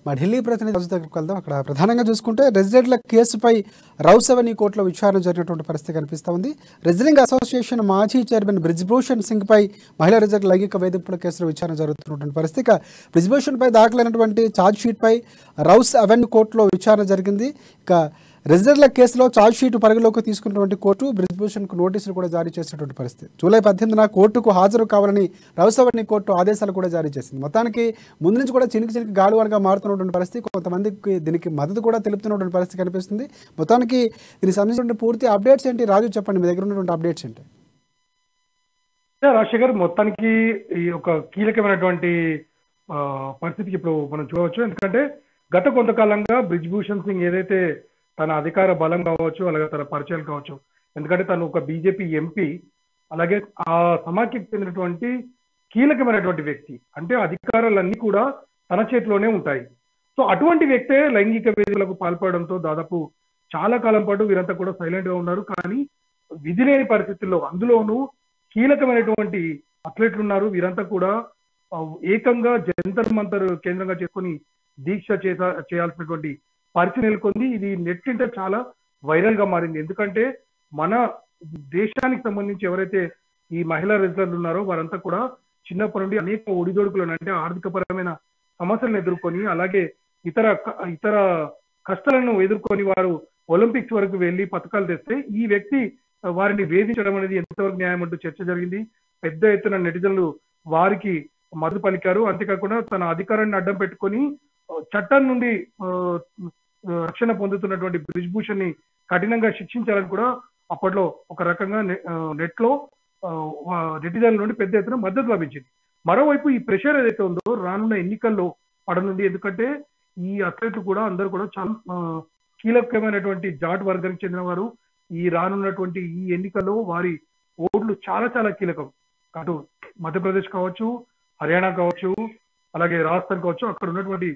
మా ఢిల్లీ ప్రతినిధి రాజు దగ్గరికి వెళ్దాం. అక్కడ ప్రధానంగా చూసుకుంటే రెసిడెంట్ల కేసుపై రౌస్ అవెన్యూ కోర్టులో విచారణ జరిగినటువంటి పరిస్థితి కనిపిస్తూ ఉంది. రెసిడెంట్ అసోసియేషన్ మాజీ చైర్మన్ బ్రిజ్భూషణ్ సింగ్పై మహిళా రెసిడెంట్ లైంగిక వేధింపుల కేసులో విచారణ జరుగుతున్నటువంటి పరిస్థితి. ఇక బ్రిజ్భూషణ్పై దాఖలైనటువంటి ఛార్జ్షీట్పై రౌస్ అవెన్యూ కోర్టులో విచారణ జరిగింది. ఇక రెసిడెంట్ల కేసులో ఛార్జ్షీట్ పరిగణలోకి తీసుకున్నటువంటి కోర్టు బ్రిజ్భూషణ్కు నోటీసులు కూడా జారీ చేసినటువంటి పరిస్థితి. జూలై 18న కోర్టుకు హాజరు కావాలని రౌస్ అవెన్యూ కోర్టు ఆదేశాలు కూడా జారీ చేసింది. మొత్తానికి ముందు నుంచి కూడా చినికి గాలివానగా మారుతున్నటువంటి పరిస్థితి, కొంతమందికి దీనికి మద్దతు కూడా తెలుపుతున్నటువంటి పరిస్థితి కనిపిస్తుంది. మొత్తానికి దీనికి సంబంధించిన పూర్తి అప్డేట్స్ ఏంటి రాజు, చెప్పండి, మీ దగ్గర ఉన్నటువంటి అప్డేట్స్ ఏంటి? రాజశేఖర్, మొత్తానికి ఈ ఒక కీలకమైనటువంటి పరిస్థితికి ఇప్పుడు మనం చూడవచ్చు. ఎందుకంటే గత కొంతకాలంగా బ్రిజ్భూషణ్ సింగ్ ఏదైతే తన అధికార బలం కావచ్చు, అలాగే తన పరిచయాలు కావచ్చు, ఎందుకంటే తను ఒక బీజేపీ ఎంపీ, అలాగే ఆ సమాఖ్యకు చెందినటువంటి కీలకమైనటువంటి వ్యక్తి, అంటే అధికారాలన్నీ కూడా తన చేతిలోనే ఉంటాయి. సో అటువంటి వ్యక్తే లైంగిక వేధింపులకు పాల్పడడంతో దాదాపు చాలా కాలం పాటు వీరంతా కూడా సైలెంట్ గా ఉన్నారు. కానీ విధి లేని పరిస్థితుల్లో, అందులోనూ కీలకమైనటువంటి అథ్లెట్లు ఉన్నారు, వీరంతా కూడా ఏకంగా జంతర్ మంతర్ కేంద్రంగా చేసుకుని దీక్ష చేయాల్సినటువంటి పరిస్థితి నెలకొంది. ఇది నెట్టింట చాలా వైరల్ గా మారింది. ఎందుకంటే మన దేశానికి సంబంధించి ఎవరైతే ఈ మహిళా రెసిడెంట్లు ఉన్నారో వారంతా కూడా చిన్నప్పటి నుండి అనేక ఒడిదొడుకులను, అంటే ఆర్థికపరమైన సమస్యలను ఎదుర్కొని, అలాగే ఇతర కష్టాలను ఎదుర్కొని వారు ఒలింపిక్స్ వరకు వెళ్లి పథకాలు తెస్తే ఈ వ్యక్తి వారిని వేధించడం అనేది ఎంతవరకు న్యాయం అంటూ చర్చ జరిగింది. పెద్ద ఎత్తున నెటిజన్లు వారికి మద్దతు పలికారు. అంతేకాకుండా తన అధికారాన్ని అడ్డం పెట్టుకొని చట్టం నుండి రక్షణ పొందుతున్నటువంటి బ్రిజ్భూషణ్ ని కఠినంగా శిక్షించాలని కూడా అప్పట్లో ఒక రకంగా నెట్ లో నెటిజన్ల నుండి పెద్ద ఎత్తున మద్దతు లభించింది. మరోవైపు ఈ ప్రెషర్ ఏదైతే ఉందో రానున్న ఎన్నికల్లో పడనుంది. ఎందుకంటే ఈ అథ్లెట్లు కూడా అందరూ కూడా చాలా కీలకమైనటువంటి జాట్ వర్గానికి చెందిన వారు. ఈ రానున్నటువంటి ఈ ఎన్నికల్లో వారి ఓట్లు చాలా చాలా కీలకం. అటు మధ్యప్రదేశ్ కావచ్చు, హర్యానా కావచ్చు, అలాగే రాజస్థాన్ కావచ్చు, అక్కడ ఉన్నటువంటి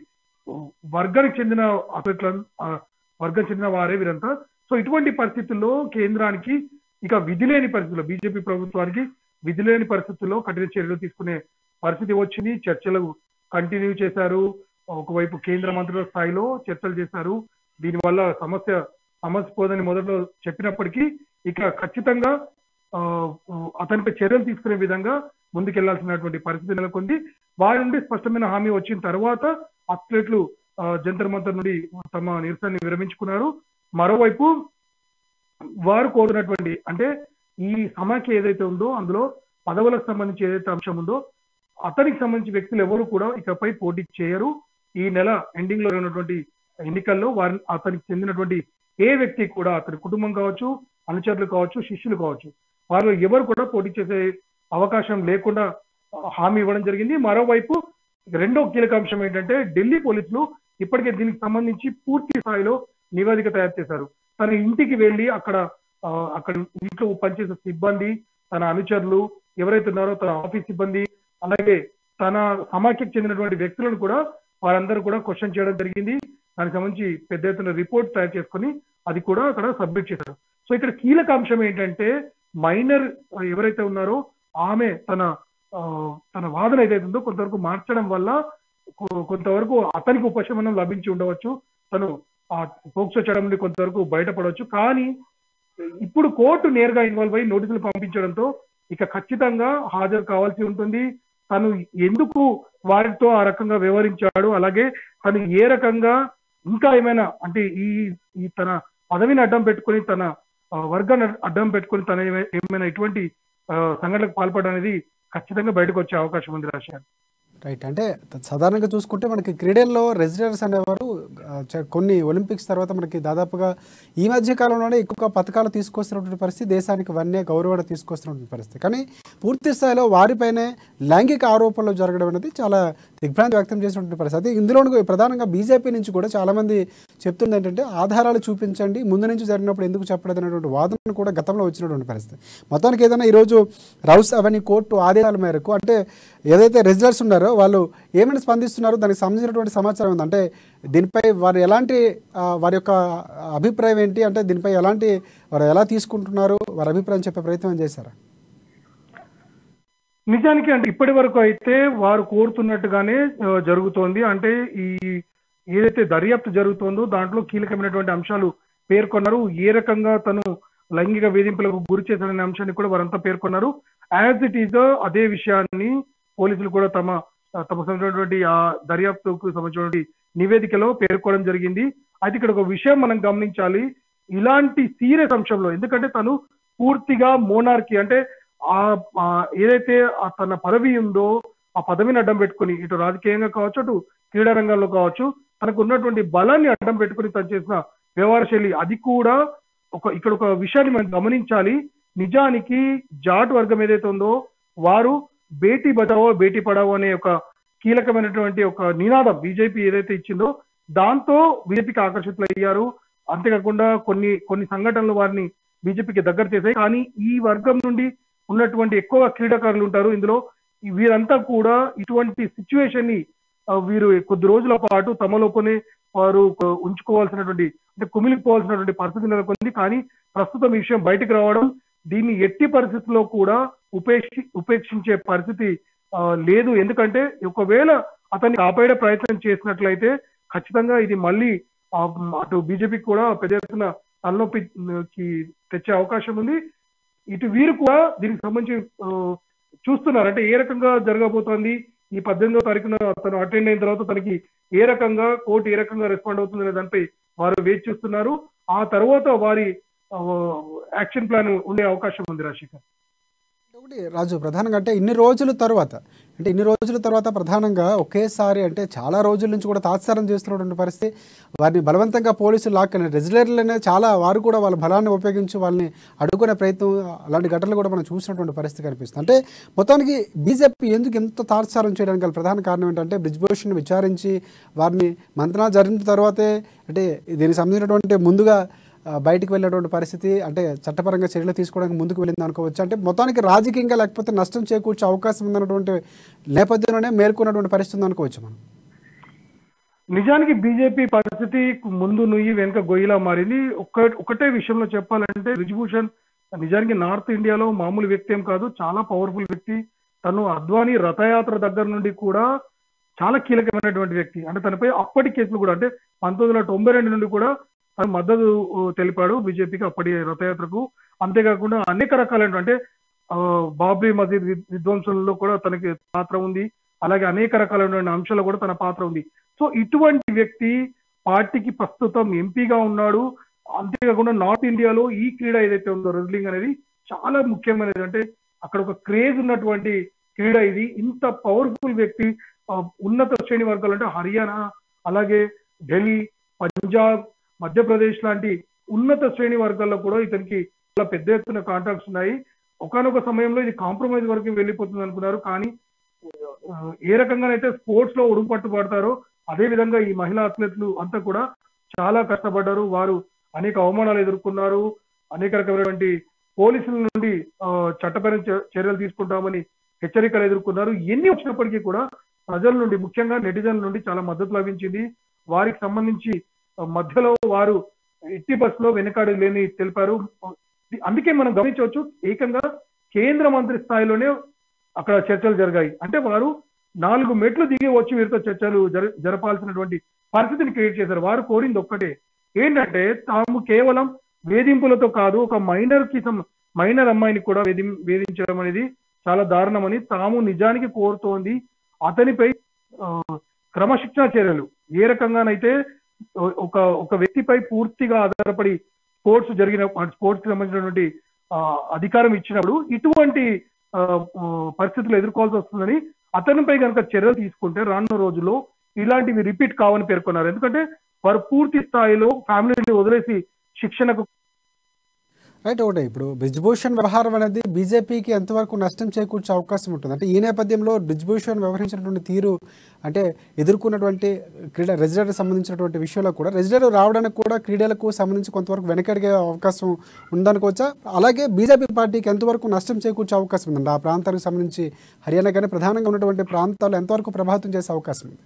వర్గానికి చెందిన వర్గం చెందిన వారే వీరంతా. సో ఇటువంటి పరిస్థితుల్లో కేంద్రానికి ఇక విధి లేని పరిస్థితుల్లో, బీజేపీ ప్రభుత్వానికి విధి లేని పరిస్థితుల్లో కఠిన చర్యలు తీసుకునే పరిస్థితి వచ్చింది. చర్చలు కంటిన్యూ చేశారు. ఒకవైపు కేంద్ర మంత్రుల స్థాయిలో చర్చలు చేశారు. దీనివల్ల సమస్య పోదని మొదట్లో చెప్పినప్పటికీ ఇక ఖచ్చితంగా అతనిపై చర్యలు తీసుకునే విధంగా ముందుకెళ్లాల్సినటువంటి పరిస్థితి నెలకొంది. వారి నుండి స్పష్టమైన హామీ వచ్చిన తర్వాత అథ్లెట్లు జంతర్ మంతర్ నుండి తమ నిరసనని విరమించుకున్నారు. మరోవైపు వారు కోరుతున్నటువంటి, అంటే ఈ సమాఖ్య ఏదైతే ఉందో అందులో పదవులకు సంబంధించి ఏదైతే అంశం ఉందో అతనికి సంబంధించి వ్యక్తులు ఎవరు కూడా ఇకపై పోటీ చేయరు. ఈ నెల ఎండింగ్ లో ఉన్నటువంటి ఎన్నికల్లో అతనికి చెందినటువంటి ఏ వ్యక్తి కూడా, అతని కుటుంబం కావచ్చు, అనుచరులు కావచ్చు, శిష్యులు కావచ్చు, వారు ఎవరు కూడా పోటీ చేసే అవకాశం లేకుండా హామీ ఇవ్వడం జరిగింది. మరోవైపు రెండో కీలక అంశం ఏంటంటే ఢిల్లీ పోలీసులు ఇప్పటికే దీనికి సంబంధించి పూర్తి స్థాయిలో నివేదిక తయారు చేశారు. తన ఇంటికి వెళ్ళి అక్కడ ఇంట్లో పనిచేసే సిబ్బంది, తన అనుచరులు ఎవరైతే ఉన్నారో, తన ఆఫీస్ సిబ్బంది, అలాగే తన సమాఖ్యకు చెందినటువంటి వ్యక్తులను కూడా వారందరూ కూడా క్వశ్చన్ చేయడం జరిగింది. దానికి సంబంధించి పెద్ద ఎత్తున రిపోర్ట్ తయారు చేసుకుని అది కూడా అక్కడ సబ్మిట్ చేశారు. సో ఇక్కడ కీలక అంశం ఏంటంటే మైనర్ ఎవరైతే ఉన్నారో ఆమె తన వాదన ఏదైతే ఉందో కొంతవరకు మార్చడం వల్ల కొంతవరకు అతనికి ఉపశమనం లభించి ఉండవచ్చు. తను ఆ పోక్సో చట్టం నుండి కొంతవరకు బయటపడవచ్చు. కానీ ఇప్పుడు కోర్టు నేరుగా ఇన్వాల్వ్ అయ్యి నోటీసులు పంపించడంతో ఇక ఖచ్చితంగా హాజరు కావాల్సి ఉంటుంది. తను ఎందుకు వారితో ఆ రకంగా వ్యవహరించాడు, అలాగే తను ఏ రకంగా ఇంకా ఏమైనా, అంటే ఈ తన పదవిని అడ్డం పెట్టుకుని, తన వర్గాన్ని అడ్డం పెట్టుకుని తన ఏమైనా ఇటువంటి సంఘటనలకు పాల్పడడం అనేది ఖచ్చితంగా బయటకు వచ్చే అవకాశం ఉంది. రాశారు రైట్. అంటే సాధారణంగా చూసుకుంటే మనకి క్రీడల్లో రెసిడెంట్స్ అనేవారు కొన్ని ఒలింపిక్స్ తర్వాత మనకి దాదాపుగా ఈ మధ్య కాలంలోనే ఎక్కువగా పథకాలు తీసుకొస్తున్నటువంటి పరిస్థితి, దేశానికి వన్య గౌరవాన్ని తీసుకొస్తున్నటువంటి పరిస్థితి. కానీ పూర్తి స్థాయిలో వారిపైనే లైంగిక ఆరోపణలు జరగడం అనేది చాలా దిగ్భ్రాంతి వ్యక్తం చేసినటువంటి పరిస్థితి. ఇందులో ప్రధానంగా బీజేపీ నుంచి కూడా చాలామంది చెప్తుంది ఏంటంటే ఆధారాలు చూపించండి, ముందు నుంచి జరిగినప్పుడు ఎందుకు చెప్పలేదు అనేటువంటి వాదన కూడా గతంలో వచ్చినటువంటి పరిస్థితి. మొత్తానికి ఏదైనా ఈరోజు రౌస్ అవెన్యూ కోర్టు ఆదేశాల మేరకు, అంటే ఏదైతే రెసిడెంట్స్ ఉన్నారో వాళ్ళు ఏమైనా స్పందిస్తున్నారు, దానికి సంబంధించినటువంటి సమాచారం ఉంది. అంటే దీనిపై వారు ఎలాంటి వారి యొక్క అభిప్రాయం ఏంటి, అంటే దీనిపై వారు ఎలా తీసుకుంటున్నారు, వారి అభిప్రాయం చెప్పే ప్రయత్నం చేశారా? నిజానికి అంటే ఇప్పటి వరకు అయితే వారు కోరుతున్నట్టుగానే జరుగుతోంది. అంటే ఏదైతే దర్యాప్తు జరుగుతుందో దాంట్లో కీలకమైనటువంటి అంశాలు పేర్కొన్నారు. ఏ రకంగా తను లైంగిక వేధింపులకు గురి చేశాడనే అంశాన్ని కూడా వారంతా పేర్కొన్నారు. యాజ్ ఇట్ ఈజ్ అదే విషయాన్ని పోలీసులు కూడా తమకు సంబంధించినటువంటి ఆ దర్యాప్తుకు సంబంధించినటువంటి నివేదికలో పేర్కోవడం జరిగింది. అయితే ఇక్కడ ఒక విషయం మనం గమనించాలి. ఇలాంటి సీరియస్ అంశంలో, ఎందుకంటే తను పూర్తిగా మోనార్కీ అంటే ఏదైతే తన పదవి ఉందో ఆ పదవిని అడ్డం పెట్టుకుని ఇటు రాజకీయంగా కావచ్చు, అటు క్రీడా రంగంలో కావచ్చు, తనకు ఉన్నటువంటి బలాన్ని అడ్డం పెట్టుకుని తను చేసిన వ్యవహార శైలి, అది కూడా ఇక్కడ ఒక విషయాన్ని మనం గమనించాలి. నిజానికి జాట్ వర్గం ఏదైతే ఉందో వారు బేటీ బచావో బేటీ పడావో అనే ఒక కీలకమైనటువంటి ఒక నినాదం బీజేపీ ఏదైతే ఇచ్చిందో దాంతో బీజేపీకి ఆకర్షితులయ్యారు. అంతేకాకుండా కొన్ని సంఘటనలు వారిని బీజేపీకి దగ్గర చేశాయి. కానీ ఈ వర్గం నుండి ఉన్నటువంటి ఎక్కువ క్రీడాకారులు ఉంటారు ఇందులో. వీరంతా కూడా ఇటువంటి సిచ్యువేషన్ ని వీరు కొద్ది రోజుల పాటు తమలోనే వారు ఉంచుకోవాల్సినటువంటి, అంటే కుమిలిపోవాల్సినటువంటి పరిస్థితి నెలకొంది. కానీ ప్రస్తుతం ఈ విషయం బయటకు రావడం, దీన్ని ఎట్టి పరిస్థితుల్లో కూడా ఉపేక్షించే పరిస్థితి లేదు. ఎందుకంటే ఒకవేళ అతన్ని కాపాడే ప్రయత్నం చేసినట్లయితే ఖచ్చితంగా ఇది మళ్ళీ అటు బీజేపీకి కూడా పెద్ద ఎత్తున తలనొప్పికి తెచ్చే అవకాశం ఉంది. ఇటు వీరు కూడా దీనికి సంబంధించి చూస్తున్నారు, అంటే ఏ రకంగా జరగబోతోంది, ఈ 18వ తారీఖున తను అటెండ్ అయిన తర్వాత తనకి ఏ రకంగా కోర్టు ఏ రకంగా రెస్పాండ్ అవుతుంది అనే దానిపై వారు వేచి చూస్తున్నారు. ఆ తర్వాత వారి యాక్షన్ ప్లాన్ ఉండే అవకాశం ఉంది. రాజశేఖర్, ఒకటి రాజు, ప్రధానంగా అంటే ఇన్ని రోజుల తర్వాత ప్రధానంగా ఒకేసారి అంటే చాలా రోజుల నుంచి కూడా తాత్సారం చేస్తున్నటువంటి పరిస్థితి, వారిని బలవంతంగా పోలీసులు లాక్కుని రెజ్యులర్లనే చాలా వారు కూడా వాళ్ళ బలాన్ని ఉపయోగించి వాళ్ళని అడ్డుకునే ప్రయత్నం, అలాంటి ఘటనలు కూడా మనం చూసినటువంటి పరిస్థితి కనిపిస్తుంది. అంటే మొత్తానికి బీజేపీ ఎందుకు ఎంత తాత్సారం చేయడానికి గల ప్రధాన కారణం ఏంటంటే బ్రిజ్భూషణ్ విచారించి వారిని మంత్రాలు జరిగిన తర్వాతే, అంటే దీనికి సంబంధించినటువంటి ముందుగా బయటకు వెళ్ళేటువంటి పరిస్థితి, అంటే చట్టపరంగా చర్యలు తీసుకోవడానికి ముందుకు వెళ్ళింది అనుకోవచ్చు. అంటే మొత్తానికి రాజకీయంగా లేకపోతే నష్టం చేకూర్చే అవకాశం ఉందన్నటువంటి నేపథ్యంలోనే మేల్కొన్నటువంటి పరిస్థితి అనుకోవచ్చు మనం. నిజానికి బీజేపీ పరిస్థితి ముందు నుయ్యి వెనుక గొయ్యిలా మారింది. ఒకటే విషయంలో చెప్పాలంటే బ్రిజ్భూషణ్ నిజానికి నార్త్ ఇండియాలో మామూలు వ్యక్తి ఏం కాదు, చాలా పవర్ఫుల్ వ్యక్తి. తను అద్వానీ రథయాత్ర దగ్గర నుండి కూడా చాలా కీలకమైనటువంటి వ్యక్తి. అంటే తనపై అప్పటి కేసులు కూడా, అంటే 1992 నుండి కూడా తను మద్దతు తెలిపాడు బీజేపీకి అప్పటి రథయాత్రకు. అంతేకాకుండా అనేక రకాలైన, అంటే బాబ్రీ మసీద్ విధ్వంసంలో కూడా తనకి పాత్ర ఉంది. అలాగే అనేక రకాలైన అంశాల్లో కూడా తన పాత్ర ఉంది. సో ఇటువంటి వ్యక్తి పార్టీకి ప్రస్తుతం ఎంపీగా ఉన్నాడు. అంతేకాకుండా నార్త్ ఇండియాలో ఈ క్రీడ ఏదైతే ఉందో రెజ్లింగ్ అనేది చాలా ముఖ్యమైనది. అంటే అక్కడ ఒక క్రేజ్ ఉన్నటువంటి క్రీడ ఇది. ఇంత పవర్ఫుల్ వ్యక్తి ఉన్నత శ్రేణి వర్గాలు అంటే హర్యానా, అలాగే ఢిల్లీ, పంజాబ్, మధ్యప్రదేశ్ లాంటి ఉన్నత శ్రేణి వర్గాల్లో కూడా ఇతనికి చాలా పెద్ద ఎత్తున కాంట్రాక్ట్స్ ఉన్నాయి. ఒకనొక సమయంలో ఇది కాంప్రమైజ్ వరకు వెళ్ళిపోతుంది అనుకున్నారు. కానీ ఏ రకంగానైతే స్పోర్ట్స్ లో ఉడుపట్టు పడతారో అదే విధంగా ఈ మహిళా అథ్లెట్లు అంతా కూడా చాలా కష్టపడ్డారు. వారు అనేక అవమానాలు ఎదుర్కొన్నారు. అనేక రకమైనటువంటి పోలీసుల నుండి చట్టపరమైన చర్యలు తీసుకుంటామని హెచ్చరికలు ఎదుర్కొన్నారు. ఎన్ని వచ్చినప్పటికీ కూడా ప్రజల నుండి, ముఖ్యంగా నెటిజన్ల నుండి చాలా మద్దతు లభించింది. వారికి సంబంధించి మధ్యలో వారు ఎట్టి బస్సులో వెనకాడి లేని తెలిపారు. అందుకే మనం గమనించవచ్చు, ఏకంగా కేంద్ర మంత్రి స్థాయిలోనే అక్కడ చర్చలు జరిగాయి. అంటే వారు 4 మెట్లు దిగి వచ్చి వీరితో చర్చలు జరపాల్సినటువంటి పరిస్థితిని క్రియేట్ చేశారు. వారు కోరింది ఒక్కటే, ఏంటంటే తాము కేవలం వేధింపులతో కాదు, ఒక మైనర్ అమ్మాయిని కూడా వేధించడం అనేది చాలా దారుణమని తాము నిజానికి కోరుతోంది. అతనిపై క్రమశిక్షణ చర్యలు ఏ రకంగానైతే ఒక వ్యక్తిపై పూర్తిగా ఆధారపడి స్పోర్ట్స్ కి సంబంధించినటువంటి అధికారం ఇచ్చినప్పుడు ఇటువంటి పరిస్థితులు ఎదుర్కోవాల్సి వస్తుందని, అతనిపై కనుక చర్యలు తీసుకుంటే రానున్న రోజుల్లో ఇలాంటివి రిపీట్ కావని పేర్కొన్నారు. ఎందుకంటే వారు పూర్తి స్థాయిలో ఫ్యామిలీని వదిలేసి శిక్షణకు రైట్. ఒకటే ఇప్పుడు బ్రిజ్భూషణ్ వ్యవహారం అనేది బీజేపీకి ఎంతవరకు నష్టం చేకూర్చే అవకాశం ఉంటుంది? అంటే ఈ నేపథ్యంలో బ్రిజ్భూషణ్ వ్యవహరించినటువంటి తీరు, అంటే ఎదుర్కొన్నటువంటి రెజ్యులర్కి సంబంధించినటువంటి విషయంలో కూడా రెజ్యులర్ రావడానికి కూడా క్రీడలకు సంబంధించి కొంతవరకు వెనకడిగే అవకాశం ఉందనుకోవచ్చా? అలాగే బీజేపీ పార్టీకి ఎంతవరకు నష్టం చేకూర్చే అవకాశం ఉందండి? ఆ ప్రాంతానికి సంబంధించి హర్యానా కానీ ప్రధానంగా ఉన్నటువంటి ప్రాంతాలు ఎంతవరకు ప్రభావితం చేసే అవకాశం ఉంది?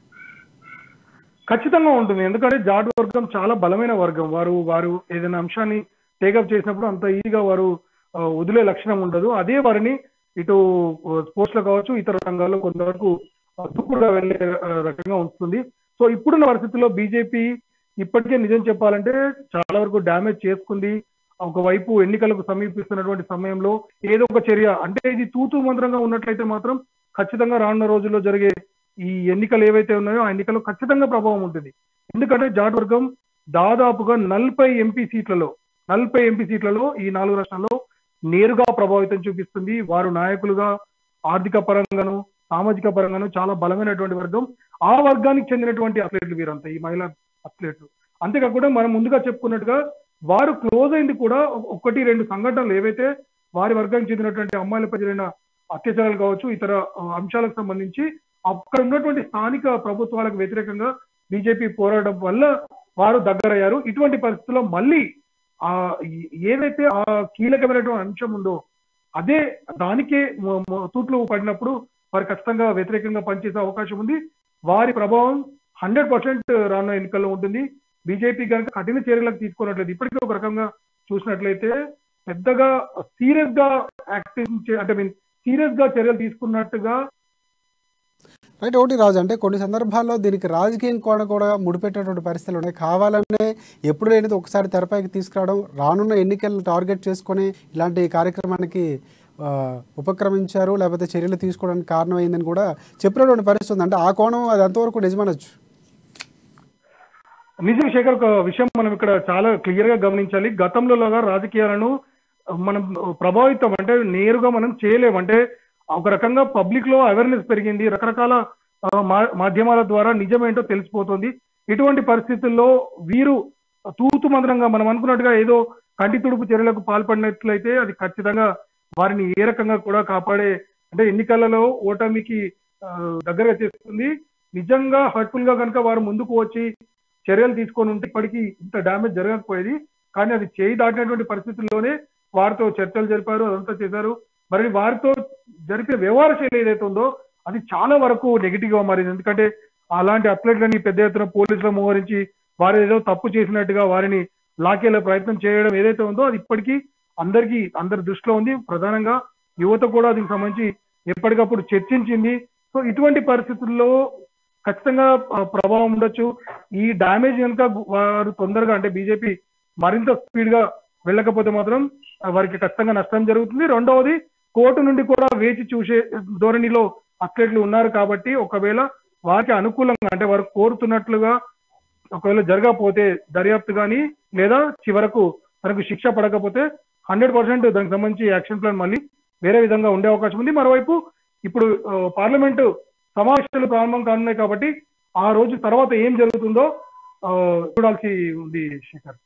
ఖచ్చితంగా ఉంటుంది. ఎందుకంటే జాట్ వర్గం చాలా బలమైన వర్గం. వారు ఏదైనా అంశాన్ని టేకప్ చేసినప్పుడు అంత ఈజీగా వారు వదిలే లక్షణం ఉండదు. అదే వారిని ఇటు స్పోర్ట్స్ లో కావచ్చు, ఇతర రంగాల్లో కొంతవరకు దూకుడుగా వెళ్లే రకంగా ఉంటుంది. సో ఇప్పుడున్న పరిస్థితుల్లో బీజేపీ ఇప్పటికే నిజం చెప్పాలంటే చాలా వరకు డ్యామేజ్ చేసుకుంది. ఒకవైపు ఎన్నికలకు సమీపిస్తున్నటువంటి సమయంలో ఏదో ఒక చర్య, అంటే ఇది తూతూ మంత్రంగా ఉన్నట్లయితే మాత్రం ఖచ్చితంగా రానున్న రోజుల్లో జరిగే ఈ ఎన్నికలు ఏవైతే ఉన్నాయో ఆ ఎన్నికల్లో ఖచ్చితంగా ప్రభావం ఉంటుంది. ఎందుకంటే జాట్ వర్గం దాదాపుగా 40 ఎంపీ సీట్లలో ఈ 4 రాష్ట్రాల్లో నేరుగా ప్రభావితం చూపిస్తుంది. వారు నాయకులుగా ఆర్థిక పరంగాను సామాజిక పరంగాను చాలా బలమైనటువంటి వర్గం. ఆ వర్గానికి చెందినటువంటి అథ్లెట్లు వీరంతా, ఈ మహిళా అథ్లెట్లు. అంతేకాకుండా మనం ముందుగా చెప్పుకున్నట్టుగా వారు క్లోజ్ అయింది కూడా 1-2 సంఘటనలు ఏవైతే వారి వర్గానికి చెందినటువంటి అమ్మాయిలపై జరిగిన అత్యాచారాలు కావచ్చు, ఇతర అంశాలకు సంబంధించి అక్కడ ఉన్నటువంటి స్థానిక ప్రభుత్వాలకు వ్యతిరేకంగా బీజేపీ పోరాటం వల్ల వారు దగ్గరయ్యారు. ఇటువంటి పరిస్థితుల్లో మళ్ళీ ఏదైతే ఆ కీలకమైనటువంటి అంశం ఉందో అదే దానికే తూట్లు పడినప్పుడు వారు ఖచ్చితంగా వ్యతిరేకంగా పనిచేసే అవకాశం ఉంది. వారి ప్రభావం 100% రానున్న ఎన్నికల్లో ఉంటుంది. బీజేపీ కనుక కఠిన చర్యలకు తీసుకున్నట్లయితే, ఇప్పటికే ఒక రకంగా చూసినట్లయితే పెద్దగా సీరియస్ గా చర్యలు తీసుకున్నట్టుగా. రైట్. ఒకటి రాజు, అంటే కొన్ని సందర్భాల్లో దీనికి రాజకీయం కూడా ముడిపెట్టేటువంటి పరిస్థితులు ఉన్నాయి. కావాలనే ఎప్పుడు లేనిది ఒకసారి తెరపైకి తీసుకురావడం, రానున్న ఎన్నికలను టార్గెట్ చేసుకొని ఇలాంటి కార్యక్రమానికి ఉపక్రమించారు, లేకపోతే చర్యలు తీసుకోవడానికి కారణమైందని కూడా చెప్పినటువంటి పరిస్థితి ఉంది. అంటే ఆ కోణం అది ఎంతవరకు నిజమనొచ్చు? నిజం శేఖర్, ఒక విషయం మనం ఇక్కడ చాలా క్లియర్ గా గమనించాలి. గతంలోగా రాజకీయాలను మనం ప్రభావితం అంటే నేరుగా మనం చేయలేము. అంటే ఒక రకంగా పబ్లిక్ లో అవేర్నెస్ పెరిగింది, రకరకాల మాధ్యమాల ద్వారా నిజమేంటో తెలిసిపోతుంది. ఇటువంటి పరిస్థితుల్లో వీరు తూతు మంత్రంగా మనం అనుకున్నట్టుగా ఏదో కంటి తుడుపు చర్యలకు పాల్పడినట్లయితే అది ఖచ్చితంగా వారిని ఏ రకంగా కూడా కాపాడే, అంటే ఎన్నికలలో ఓటమికి దగ్గరగా చేస్తుంది. నిజంగా హర్ట్ఫుల్ గా కనుక వారు ముందుకు వచ్చి చర్యలు తీసుకొని ఉంటే ఇప్పటికీ ఇంత డ్యామేజ్ జరగకపోయేది. కానీ అది చేయి దాటినటువంటి పరిస్థితుల్లోనే వారితో చర్చలు జరిపారు, అదంతా చేశారు. మరి వారితో జరిపే వ్యవహార శైలి ఏదైతే ఉందో అది చాలా వరకు నెగిటివ్ గా మారింది. ఎందుకంటే అలాంటి అథ్లెట్లని పెద్ద ఎత్తున పోలీసులు మోహరించి వారు ఏదో తప్పు చేసినట్టుగా వారిని లాకేలే ప్రయత్నం చేయడం ఏదైతే ఉందో అది ఇప్పటికీ అందరి దృష్టిలో ఉంది. ప్రధానంగా యువత కూడా దీనికి సంబంధించి ఎప్పటికప్పుడు చర్చించింది. సో ఇటువంటి పరిస్థితుల్లో ఖచ్చితంగా ప్రభావం ఉండొచ్చు. ఈ డ్యామేజ్ కనుక వారు తొందరగా, అంటే బీజేపీ మరింత స్పీడ్ గా వెళ్ళకపోతే మాత్రం వారికి ఖచ్చితంగా నష్టం జరుగుతుంది. రెండవది, కోర్టు నుండి కూడా వేచి చూసే ధోరణిలో అథ్లెట్లు ఉన్నారు కాబట్టి ఒకవేళ వారికి అనుకూలంగా, అంటే వారు కోరుతున్నట్లుగా ఒకవేళ జరగకపోతే దర్యాప్తు కానీ లేదా చివరకు తనకు శిక్ష పడకపోతే 100% దానికి సంబంధించి యాక్షన్ ప్లాన్ మళ్ళీ వేరే విధంగా ఉండే అవకాశం ఉంది. మరోవైపు ఇప్పుడు పార్లమెంటు సమావేశాలు ప్రారంభం కానున్నాయి కాబట్టి ఆ రోజు తర్వాత ఏం జరుగుతుందో చూడాల్సి ఉంది శేఖర్.